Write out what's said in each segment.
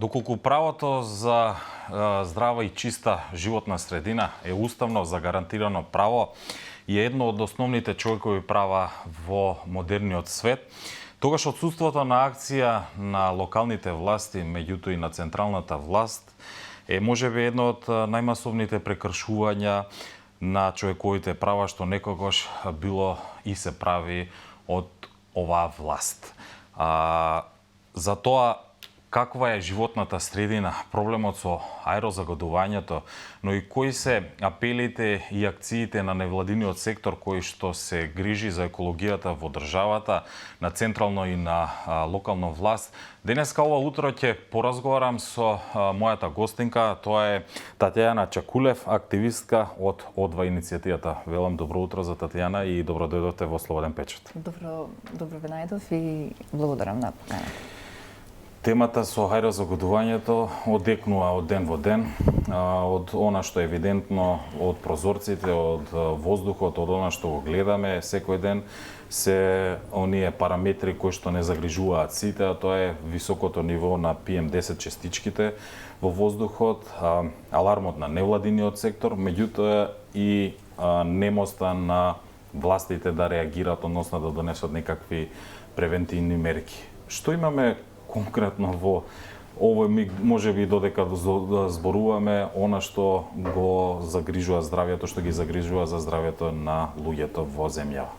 Доколку правото за здрава и чиста животна средина е уставно загарантирано право и е едно од основните човекови права во модерниот свет, тогаш отсутството на акција на локалните власти, меѓутоа и на централната власт, е можеби едно од најмасовните прекршувања на човековите права што некогаш било и се прави од оваа власт. Затоа каква е животната средина, проблемот со аерозагадувањето, но и кои се апелите и акциите на невладиниот сектор кој што се грижи за екологијата во државата, на централно и на локално власт. Денеска ова утро ќе поразговарам со мојата гостинка, тоа е Татјана Чакулев, активистка од Одва иницијативата. Велам добро утро за Татјана и добро дојдовте во Слободен печат. Добро ве најдов и благодарам на поканата. Темата со аерозагадувањето одекнува од ден во ден, од она што е евидентно од прозорците, од воздухот, од она што го гледаме секој ден, се оние параметри кои што не загрижуваат сите, а тоа е високото ниво на PM10 частичките во воздухот, алармот на невладиниот сектор, меѓутоа и немоста на властите да реагираат, односно да донесат некакви превентивни мерки. Што имаме конкретно во овој миг, можеби додека зборуваме она што го загрижува здравјето, што ги загрижува за здравјето на луѓето во земјава?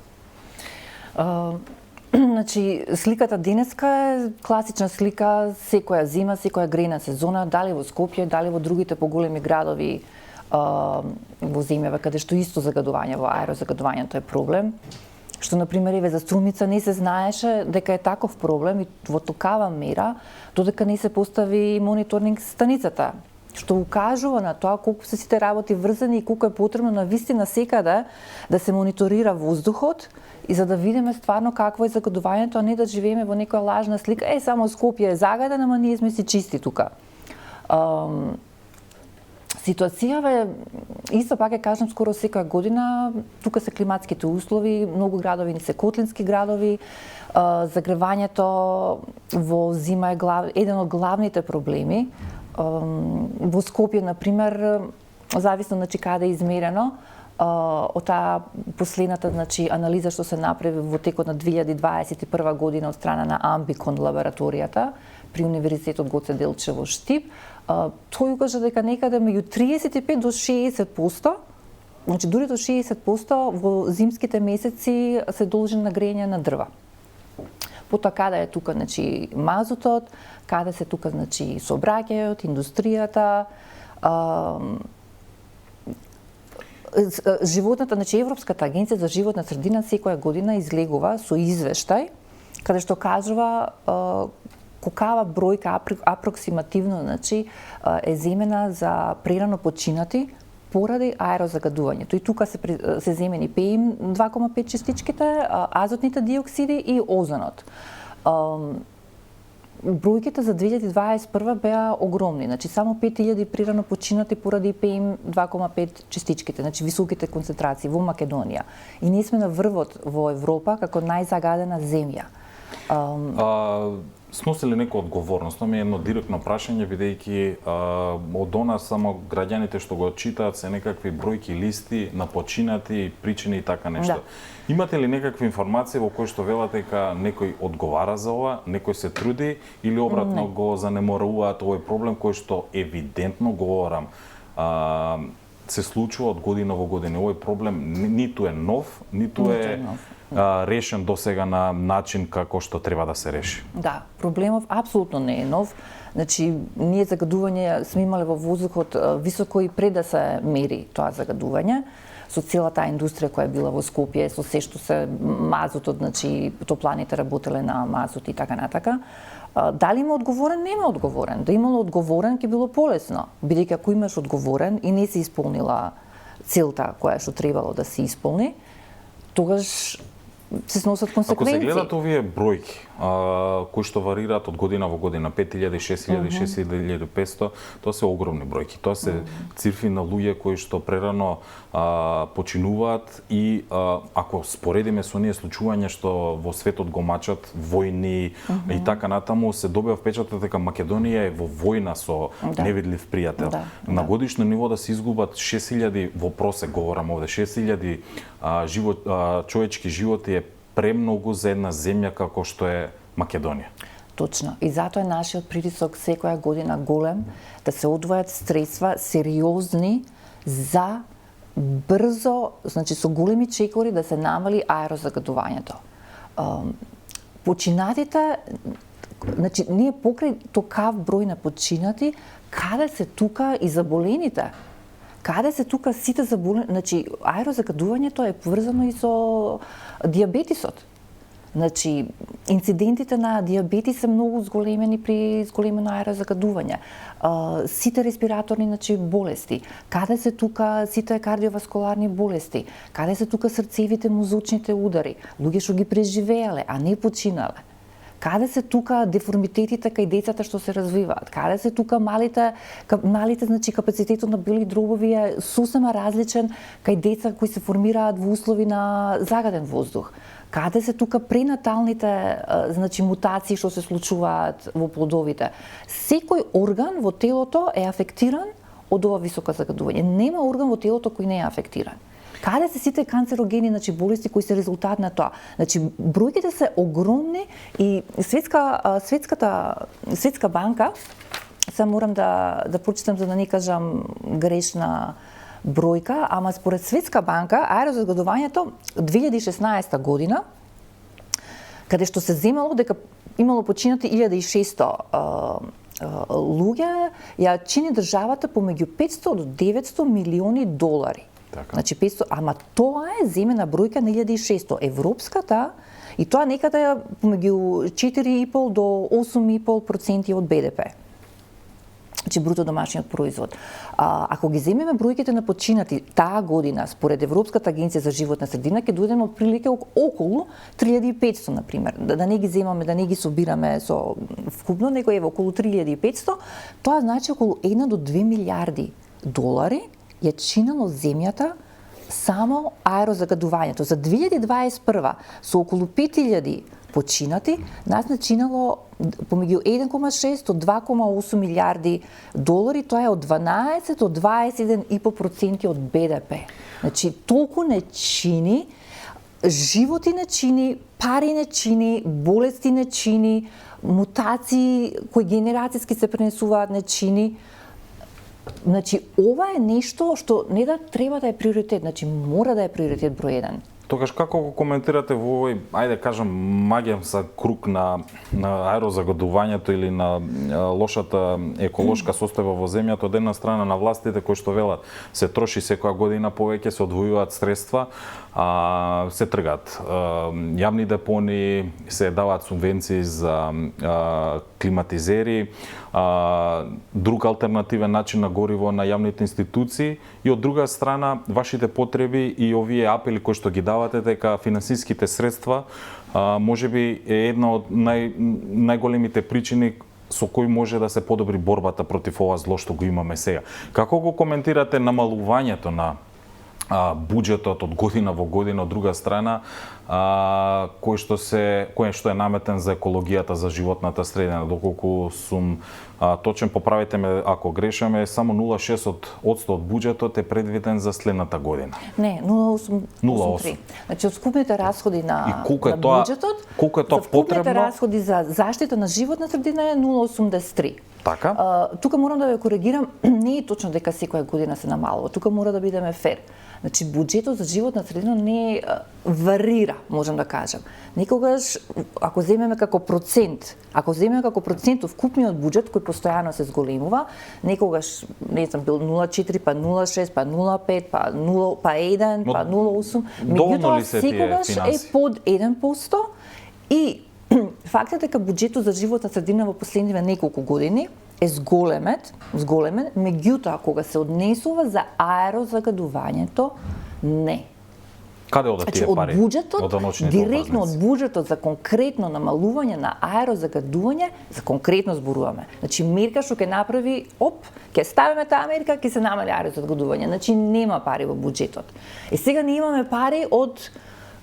Значи, сликата денеска е класична слика секоја зима, секоја грејна сезона, дали во Скопје, дали во другите поголеми градови во земјава, каде што исто загадување во аерозагадувањето е проблем. Што, например, и за Струмица не се знаеше дека е таков проблем и во такава мера, додека не се постави мониторинг станицата, што укажува на тоа колку се сите работи врзани и колку е потребно на вистина секаде да се мониторира воздухот и за да видиме стварно какво е загадувањето, а не да живееме во некоја лажна слика. Само Скопје е загаден, ама ние сме си чисти тука. Ситуацијава е, исто пак ја кажам, скоро секоја година, тука се климатските услови, многу градови не се котлински градови, загревањето во зима е еден од главните проблеми. Во Скопје, например, зависно каде е измерено, од таа последната анализа што се направи во текот на 2021 година од страна на Амбикон лабораторијата при Универзитетот Гоце Делчев во Штип, тој укажа дека некаде меѓу 35 до 60%, значи дури до 60% во зимските месеци се должи на грење на дрва. Потоа каде е тука мазутот, каде се тука сообраќајот, индустријата, животната, Европската агенција за животна средина секоја година излегува со извештај каде што кажува колкава бројка апроксимативно е земена за прерано починати поради аерозагадувањето. И тука се земени PM 2,5 частичките, азотните диоксиди и озонот. Бројките за 2021 беа огромни, само 5000 прирано починати поради PM 2,5 частичките, високите концентрации во Македонија. И ние сме на врвот во Европа како најзагадена земја. Сноси ли некоја одговорност? Тоа ми е едно директно прашање, бидејќи од она само граѓаните што го читаат се некакви бројки листи на починати, причини и така нешто. Да. Имате ли некакви информации во кои што велате дека некој одговара за ова, некој се труди или обратно го занеморуваат овој проблем кој што евидентно говорам се случува од година во година. Овој проблем ниту е нов, ниту е решен до сега на начин како што треба да се реши. Да, проблемов апсолутно не е нов. Ние загадување сме имале во воздухот високо и пред да се мери тоа загадување, со целата индустрија која е била во Скопје, со се што се мазутот, топланите работеле на мазут и така натака. Дали има одговорен? Нема одговорен. Да имало одговорен ќе било полесно, бидејќи ако имаш одговорен и не се исполнила целта која што требало да се исполни, тогаш се сносат консеквенции. Ако се гледат овие бројки, кои што варираат од година во година, 5000, 6000, 6500, тоа се огромни бројки. Тоа се цифри на луѓе кои што прерано починуваат и ако споредиме со оние случувања што во светот го мачат, војни и така натаму, се добива впечаток дека Македонија е во војна со невидлив пријател. На годишно ниво да се изгубат 6000, во просек говорам овде, 6000 човечки животи е премногу за една земја како што е Македонија. Точно. И затоа е нашиот притисок секоја година голем да се одвојат средства сериозни за брзо, значи со големи чекори да се намали аерозагадувањето. Починатите, значи ние покрај токав број на починати, каде се тука и заболените? Каде се тука сите заболени? Значи аерозагадувањето е поврзано и со дијабетисот. Значи, инцидентите на дијабетис се многу зголемени при зголемено аерозагадување. Сите респираторни, значи, болести. Каде се тука сите кардиоваскуларни болести? Каде се тука срцевите мозочните удари? Луѓе што ги преживеале, а не починале. Каде се тука деформитетите кај децата што се развиваат? Каде се тука малите значи капацитетот на бели дробови е сосема различен кај деца кои се формираат во услови на загаден воздух? Каде се тука пренаталните значи мутации што се случуваат во плодовите? Секој орган во телото е афектиран од ова високо загадување. Нема орган во телото кој не е афектиран. Каде се сите канцерогени, значи болести кои се резултат на тоа? Значи бројките се огромни и Светска банка, сега морам да прочитам за да не кажам грешна бројка, ама според Светска банка аерозагадувањето 2016 година, каде што се земало дека имало починати 1600 луѓе, ја чини државата помеѓу 500 до 900 милиони долари. Така. Значи 500, ама тоа е земена бројка на 1600. Европската, и тоа некаде помеѓу 4,5 до 8,5% од БДП. Значи бруто домашниот производ. Ако ги земеме бројките на починати таа година според Европската агенција за животна средина, ќе дојдеме отприлike околу 3500 на пример. Да не ги земаме, да не ги собираме со вкупно, него е околу 3500, тоа значи околу 1 до 2 милиарди долари ја чинало земјата само аерозагадувањето. За 2021 со околу 5000 починати, нас начинало помеѓу 1,6 до 2,8 милиарди долари, тоа е од 12 до 21,5% од БДП. Значи, толку не чини, животи не чини, пари не чини, болести не чини, мутации кои генерацијски се пренесуваат не чини. Значи, ова е нешто што не да треба да е приоритет, значи мора да е приоритет број 1. Тогаш како го коментирате во овој, ајде кажам, магијанса круг на аерозагадувањето или на лошата еколошка состојба во земјата, од една страна на властите кои што велат се троши секоја година повеќе, се одвојуваат средства, се тргат јавни депони, се даваат субвенции за климатизери, друг алтернативен начин на гориво на јавните институции и од друга страна вашите потреби и овие апели кои што ги давате дека финансиските средства можеби е една од најголемите причини со кои може да се подобри борбата против ова зло што го имаме сега. Како го коментирате намалувањето на буџетот од година во година, од друга страна, кој што е наметен за екологијата, за животната средина, доколку сум точен, поправете ме ако грешаме, само 0,6% од буџетот е предвиден за следната година. Не, 0,8. Значи, од скупните расходи на буџетот, колку е тоа потребно? Расходи за заштита на животна средина е 0,83. Така? Тука морам да ве коригирам, не е точно дека секоја година се намалува. Тука мора да бидеме фер. Значи, буџетот за животна средина не варира, можам да кажам. Некогаш, ако земеме како процент од вкупниот буџет кој постојано се зголемува, некогаш, не знам, бил 0,4, па 0,6, па 0,5, па 0, па 1, па 0,8. Меѓутоа, секогаш е под 1% и фактот дека буџетот за животна средина во последниве неколку години е зголемен, меѓутоа кога се однесува за аерозагадувањето, не. Каде одат Значи, тие од пари? буџетот, Од даночните директно од обврзници? буџетот за конкретно намалување на аерозагадување, за конкретно зборуваме. Значи мерка што ќе направи, ќе ставиме таа мерка, ќе се намали аерозагадување. Значи нема пари во буџетот. Сега не имаме пари од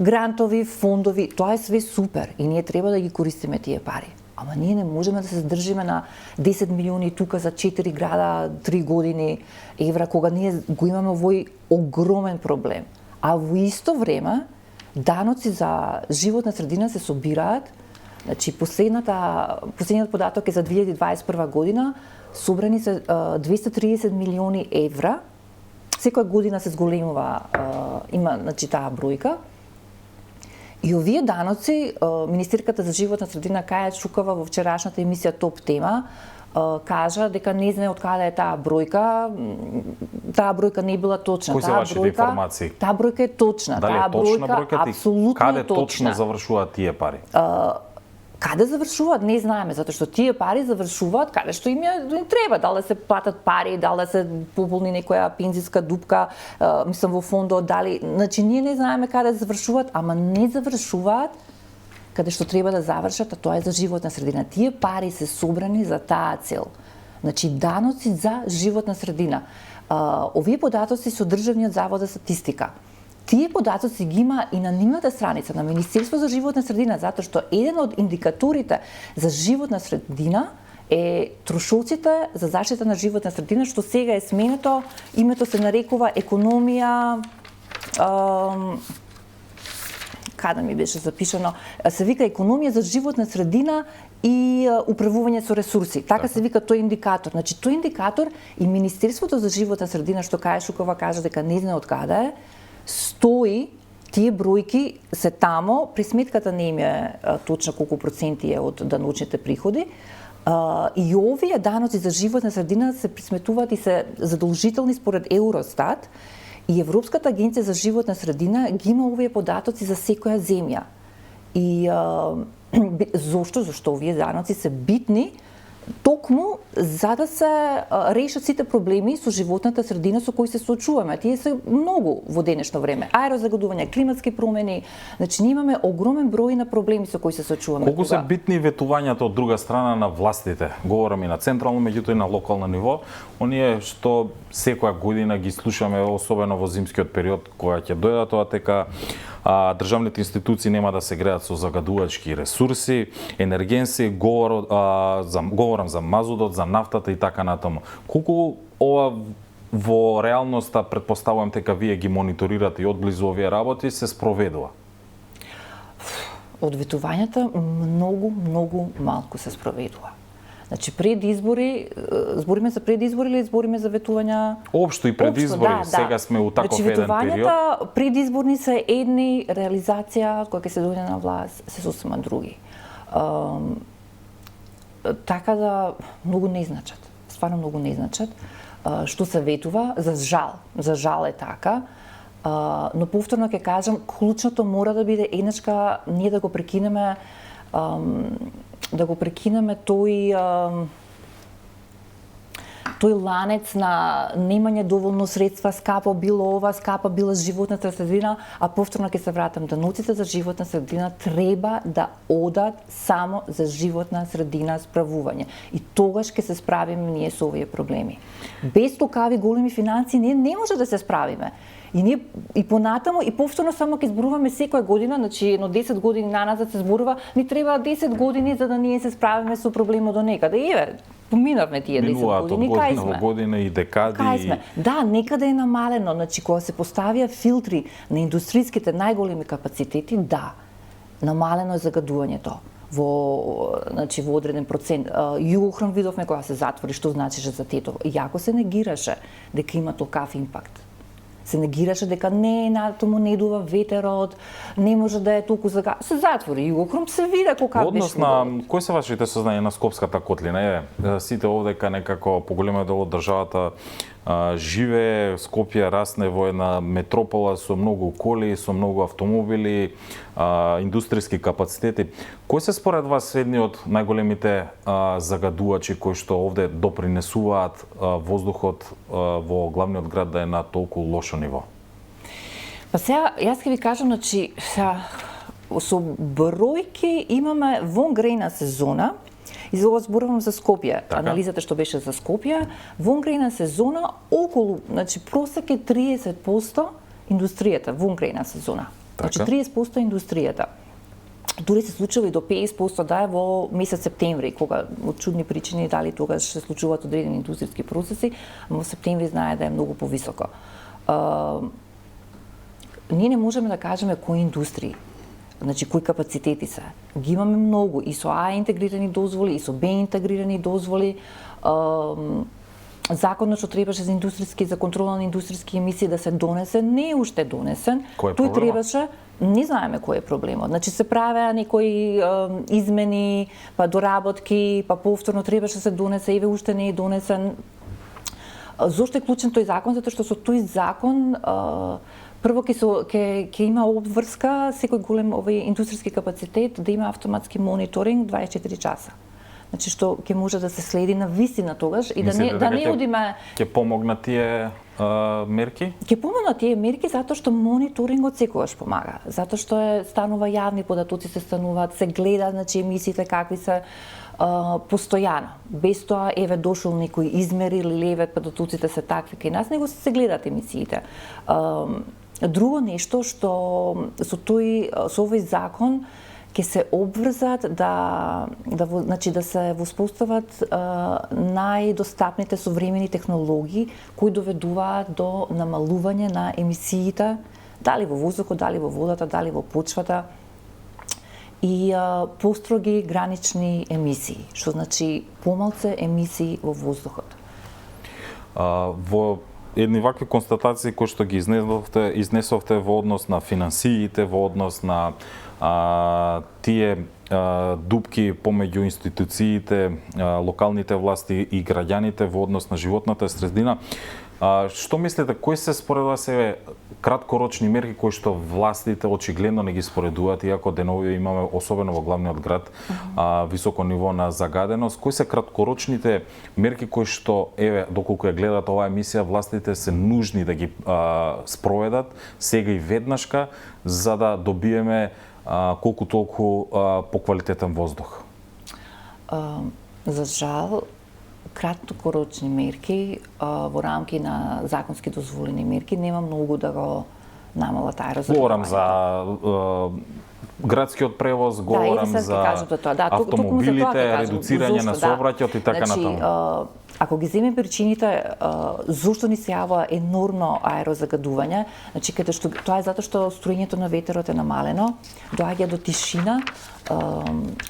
грантови, фондови, тоа е све супер и ние треба да ги користиме тие пари. Ама ние не можеме да се задржиме на 10 милиони тука за 4 града, 3 години евра, кога ние го имаме овој огромен проблем. А во исто време, даноци за животна средина се собираат. Значи, последниот податок е за 2021 година, собрани се 230 милиони евра. Секоја година се зголемува, има значи, таа бројка. И овие даноци, Министерката за животна средина Каја Чукава во вчерашната емисија Топ тема, кажа дека не знае од каде е таа бројка. Таа бројка не била точна. Кои се вашите информации? Таа бројка е точна. Дали е точна бројката? Апсолутно Каде точна. точно завршуваат тие пари? Каде завршуваат, не знаеме, затоа што тие пари завршуваат каде што им треба, дали да се платат пари, дали да се пополни некоја пензиска дупка, мислам во фондот, дали, значи ние не знаеме каде завршуваат, ама не завршуваат каде што треба да завршат, а тоа е за животна средина. Тие пари се собрани за таа цел. Значи даноци за животна средина. Овие податоци со Државниот завод за статистика. Тие податоци ги има и на нивната страница на Министерство за животна средина, затоа што еден од индикаторите за животна средина е трошоците за заштита на животна средина, што сега е сменето, името се нарекува економија, каде ми беше запишано, се вика економија за животна средина и управување со ресурси. Така се вика тој индикатор. Значи тој индикатор и Министерството за животна средина, што Каја Шукова кажа дека не знае од каде е, стои, тие бројки се тамо, при сметката не им е точно колку проценти е од даночните приходи, и овие даноци за животна средина се присметуваат и се задолжителни според Евростат, и Европската агенција за животна средина ги има овие податоци за секоја земја. И зошто овие даноци се битни? Токму за да се решат сите проблеми со животната средина со кои се соочуваме. Тие се многу во денешно време. Аерозагадување, климатски промени, значи ние имаме огромен број на проблеми со кои се соочуваме. Колку се битни ветувањата од друга страна на властите? Говорам и на централно, меѓутоа и на локално ниво. Оние што секоја година ги слушаме, особено во зимскиот период, кога ќе дојдат тоа дека државните институции нема да се греат со загадувачки ресурси, енергенси, говорам за мазутот, за нафтата и така натаму. Колку ова во реалноста, претпоставувам дека вие ги мониторирате и одблизу овие работи, се спроведува? Од ветувањата многу малку се спроведува. Значи пред избори, збориме за пред избори или збориме за ветувања? Општо и пред избори, сега сме у таков еден период. Значи ветувањата предизборни се едни, реализација кога ќе се дојде на власт се сосема други. Така да многу не значат. Стварно многу не значат. Што се ветува, за жал е така. Но повторно ќе кажам, клучното мора да биде еднашка ние да го прекинеме тој ланец на немање доволно средства, скапо било ова, скапа била животната средина, а повторно ќе се вратам, даноците за животна средина треба да одат само за животна средина справување. И тогаш ќе се справиме ние со овие проблеми. Без токави големи финансии ние не може да се справиме. И ние и понатаму и повторно само ќе зборуваме секоја година, значи едно 10 години наназад се зборува, ни треба 10 години за да ние се справиме со проблемот до некаде. Еве, поминавме тие 10 години, кај сме? Година и декади. Кај сме? Да, некаде е намалено, значи кога се поставија филтри на индустријските најголеми капацитети, да, намалено е загадувањето во одреден процент. Југохром видовме кога се затвори, што значеше за Тетово. Иако се негираше дека има толкав импакт. Се негираше дека не натаму не дува ветерот, не може да е толку се затвори Југохром, се виде колка беше. Однос на кои се вашите сознания на Скопската котлина? Сите овдека некако поголема дел од државата живее, Скопје расне во една метропола со многу коли, со многу автомобили, индустријски капацитети. Кој се според вас едни од најголемите загадувачи кои што овде допринесуваат воздухот во главниот град да е на толку лошо ниво? Па сега, јас ќе ви кажам, значи, со бројки имаме во грејна сезона, и за ова зборувам за Скопје, анализата што беше за Скопје, во грејна сезона околу, значи просек е 30% индустријата во грејна сезона. Значи 30% индустријата. Дури се случува и до 50% да е во месец септември, кога од чудни причини дали тогаш се случуваат одредени индустријски процеси, а во септември знае да е многу повисоко. Ние не можеме да кажеме кои индустрии, значи кои капацитети се. Ги имаме многу и со А интегрирани дозволи, и со Б интегрирани дозволи. Законот што требаше за индустријски, за контрола на индустријски емисии да се донесе, не е уште донесен. Тој требаше, не знаеме кој е проблемот. Значи се правеа некои измени, па доработки, па повторно требаше се донесе, еве уште не е донесен. Зошто е клучен тој закон? Затоа што со тој закон прво ќе има обврска секој голем овој индустријски капацитет да има автоматски мониторинг 24 часа. Значи што ќе може да се следи на вистина тогаш и да не одиме. Ќе помогнат тие мерки? Ќе помогнат тие мерки затоа што мониторингот секогаш помага. Затоа што станува јавни податоци се стануваат, се гледа значи емисиите какви се постојано. Без тоа еве дошол некој измери или еве податоците се такви кај нас, него се гледат емисиите. Друго нешто што со овој закон ќе се обврзат значи да се воспостават најдостапните современи технологии кои доведуваат до намалување на емисиите, дали во воздухот, дали во водата, дали во почвата, и построги гранични емисии, што значи помалце емисии во воздухот. Во едни вакви констатации кои што ги изнесовте во однос на финансиите, во однос на тие дупки помеѓу институциите, локалните власти и граѓаните во однос на животната средина, што мислите, кои се според вас краткорочни мерки кои што властите очигледно не ги споредуваат, иако денови имаме, особено во главниот град, високо ниво на загаденост, кои се краткорочните мерки кои што, доколку ја гледат оваа емисија, властите се нужни да ги спроведат сега и веднашка, за да добиеме колку толку поквалитетен воздух? За жал, краткорочни мерки во рамки на законски дозволени мерки нема многу да го намала таа разумевање. Говорам за градскиот превоз, говорам за автомобилите, редуцирање на сообраќајот и така натаму. Ако ги земе причините зошто ни се јавува енормно аерозагадување, значи каде што тоа е затоа што струјењето на ветерот е намалено, доаѓа до тишина,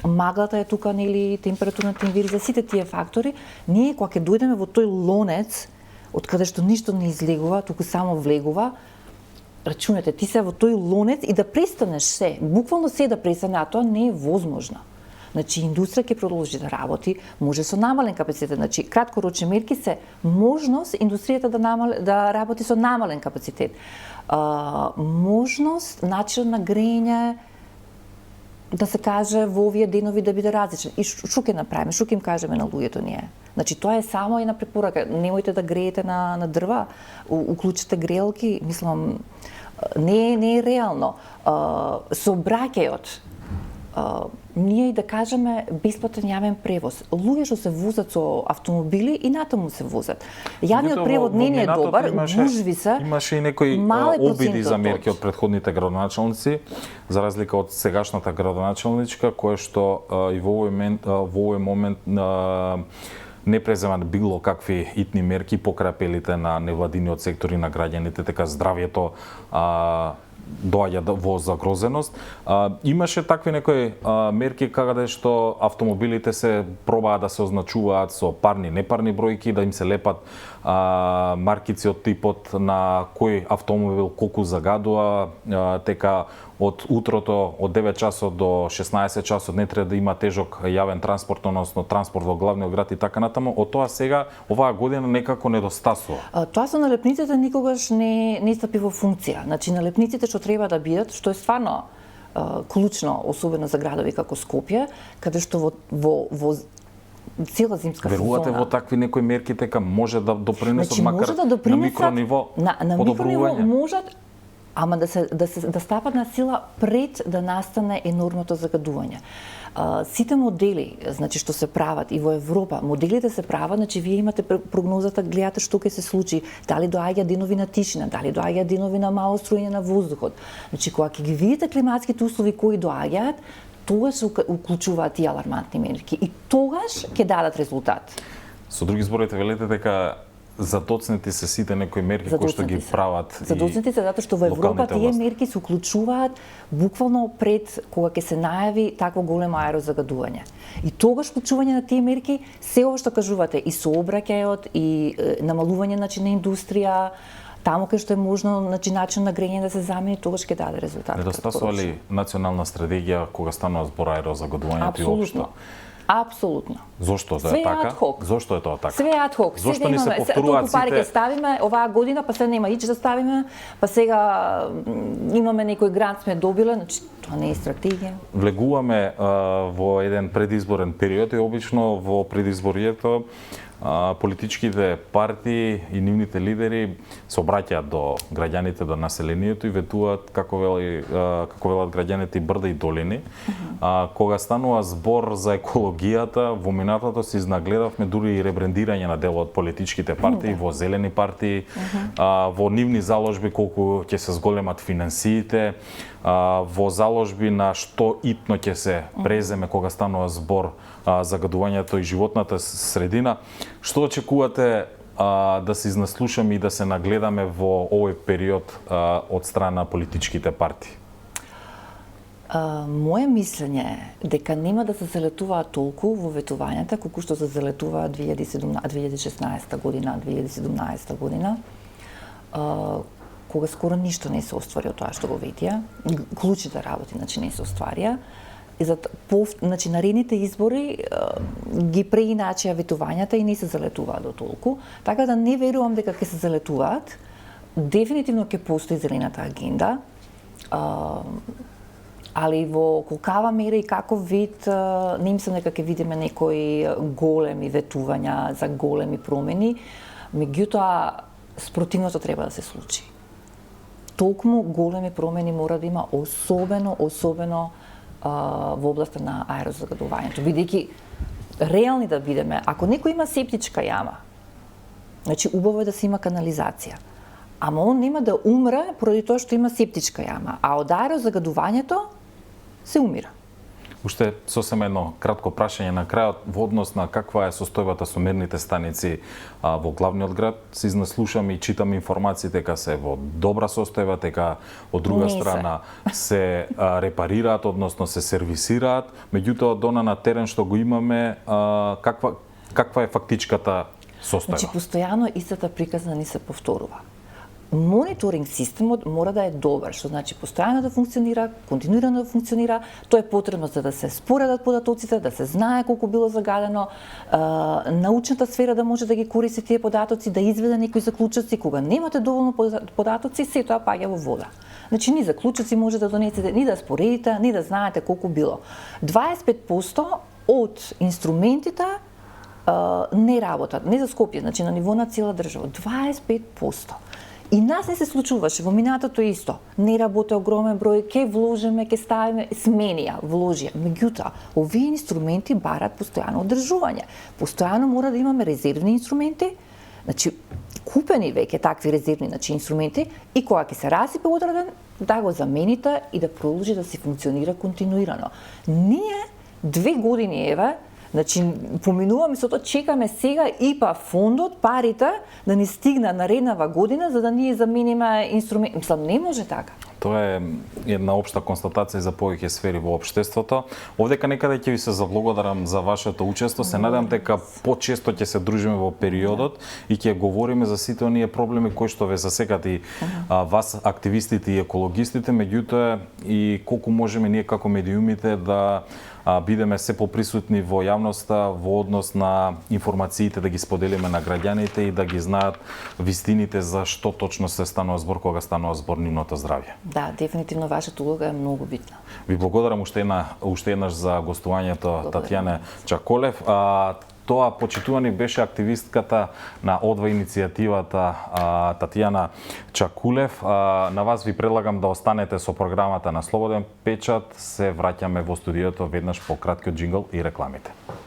маглата е тука, нели, температурната инверзија, сите тие фактори, ние кога ќе дојдеме во тој лонец од каде што ништо не излегува, туку само влегува, рачунете, ти се во тој лонец и да престанеш се, буквално се да престане, а тоа не е возможно. Значи, индустрија ќе продолжи да работи, може со намален капацитет. Значи, краткорочни мерки се можност индустријата да работи со намален капацитет. Можност, начин на грејење, да се каже во овие денови да биде различен. И што ќе направиме, што ќе им кажеме на луѓето ние? Значи, тоа е само една препорака. Немојте да греете на дрва, уклучите грелки, мислам, не е реално. Со браќајот, ние и да кажеме бесплатен јавен превоз. Луѓе што се возат со автомобили и натаму се возат. Јавниот превоз не е добар, гужви се. Имаше и некои обиди за мерки од претходните градоначалници, за разлика од сегашната градоначалничка, која што и во овој момент не презема било какви итни мерки покрај апелите на невладиниот сектор и на граѓаните, така здравјето доаѓа во загрозеност. Имаше такви некои мерки каде што автомобилите се пробаа да се означуваат со парни, непарни бројки, да им се лепат маркици од типот на кој автомобил колку загадува, тека од утрото од 9 часот до 16 часот не треба да има тежок јавен транспорт, односно транспорт во главниот град и така натаму. Од тоа сега оваа година некако недостасува. Тоа со налепниците никогаш не стапи во функција. Значи налепниците што треба да бидат, што е стварно клучно, особено за градови како Скопје, каде што во цела зимска сезона. Верувате во такви некои мерки дека може да допринесат, значи, макар да на микрониво, на микрониво можат, ама да стапат на сила пред да настане енормното загадување. Сите модели, значи што се прават и во Европа, моделите се прават, значи вие имате прогнозата, гледате што ќе се случи, дали доаѓа денови на тишина, дали доаѓа денови на мало струење на воздухот. Значи кога ќе ги видите климатските услови кои доаѓаат, тогаш се уклучуваат тие алармантни мерки и тогаш ќе дадат резултат. Со други зборови велите дека задоцнети се сите некои мерки кои што ги прават. Задоцнети се затоа што во Европа тие мерки се уклучуваат буквално пред кога ќе се најави такво големо аерозагадување. И тогаш вклучување на тие мерки, се ова што кажувате, и сообраќајот, и намалување на индустрија, таму кај што е можно начин на грење да се замени, тогаш ќе даде резултат. Недостасува ли национална стратегија кога станува збор аерозагадувањето и општо? Апсолутно. Зошто да е така? Зошто е тоа така? Све ад хок. Зошто ни се повторуваат сите? Пари ќе ставиме оваа година, па се нема ич да ставиме, па сега имаме некој грант сме добиле, значи тоа не е стратегија. Влегуваме во еден предизборен период и обично во предизборието политичките партии и нивните лидери се обраќаат до граѓаните, до населението и ветуваат, како велат граѓаните, брда и долини. Кога станува збор за екологијата, во минатото се изнагледавме дури и ребрендирање на дел од политичките партии во зелени партии, во нивни заложби колку ќе се зголемат финансиите, во заложби на што итно ќе се преземе кога станува збор загадувањето и животната средина. Што очекувате да се изнаслушаме и да се нагледаме во овој период од страна на политичките партии? Моje мислење е дека нема да се залетуваат толку во ветувањата колку што се залетува 2016 година, 2017 година, кога скоро ништо не се оствари од тоа што го ветија. Клучните работи значи не се остварија. И значи наредните избори ги преиначија ветувањата и не се залетуваат до толку, така да не верувам дека ќе се залетуваат. Дефинитивно ќе постои зелената агенда, али во колкава мера и каков вид не мислам дека ќе видиме некои големи ветувања за големи промени, меѓутоа спротивното треба да се случи. Толкому големи промени мора да има, особено во областа на аерозагадувањето, бидејќи реални да бидеме. Ако некој има септичка јама, значи убаво е да се има канализација. Ама он нема да умре поради тоа што има септичка јама, а од аерозагадувањето се умира. Уште сосем едно кратко прашање на крајот во однос на каква е состојбата со мерните станици во главниот град. Се изнаслушам и читам информации дека се во добра состојба, дека од друга страна се репарираат, односно се сервисираат, меѓутоа дона на терен што го имаме, каква е фактичката состојба? Значи постојано истата приказна ни се повторува. Мониторинг системот мора да е добар, што значи постојано да функционира, континуирано да функционира. Тоа е потребно за да се споредат податоците, да се знае колку било загадено, научната сфера да може да ги користи тие податоци, да изведе некои заклучоци. Кога немате доволно податоци, се тоа паѓа во вода. Значи ни заклучоци може да донесете, ни да споредите, ни да знаете колку било. 25% од инструментите не работат, не за Скопје, значи на ниво на цела држава. 25%. И нас не се случуваше, во минатото исто. Не работе огромен број, ке вложиме, ке ставиме, сменија, вложија. Меѓутоа, овие инструменти барат постојано одржување. Постојано мора да имаме резервни инструменти, значи купени веќе такви резервни инструменти и кога ќе се расипе одреден, да го замените и да продолжи да се функционира континуирано. Ние 2 години еве, значи, поминуваме со тоа, чекаме сега ИПА фондот, парите, да ни стигна нареднава година, за да ние замениме инструмент. Мислам, не може така. Тоа е една општа констатација за повеќе сфери во општеството. Овдека некаде ќе ви се заблагодарам за вашето учество. Се надам дека почесто ќе се дружиме во периодот и ќе говориме за сите оние проблеми кои што ве засекат и вас, активистите и екологистите, меѓутоа и колку можеме ние како медиумите да бидеме се поприсутни во јавноста во однос на информациите, да ги споделиме на граѓаните и да ги знаат вистините за што точно се станува збор кога станува збор нивното здравје. Да, дефинитивно вашата улога е многу битна. Ви благодарам уште еднаш за гостувањето, Татјана Чаколев. Тоа, почитувани, беше активистката на Одва иницијативата Татјана Чакулев. На вас ви предлагам да останете со програмата на Слободен печат. Се враќаме во студиото веднаш по краткиот џингл и рекламите.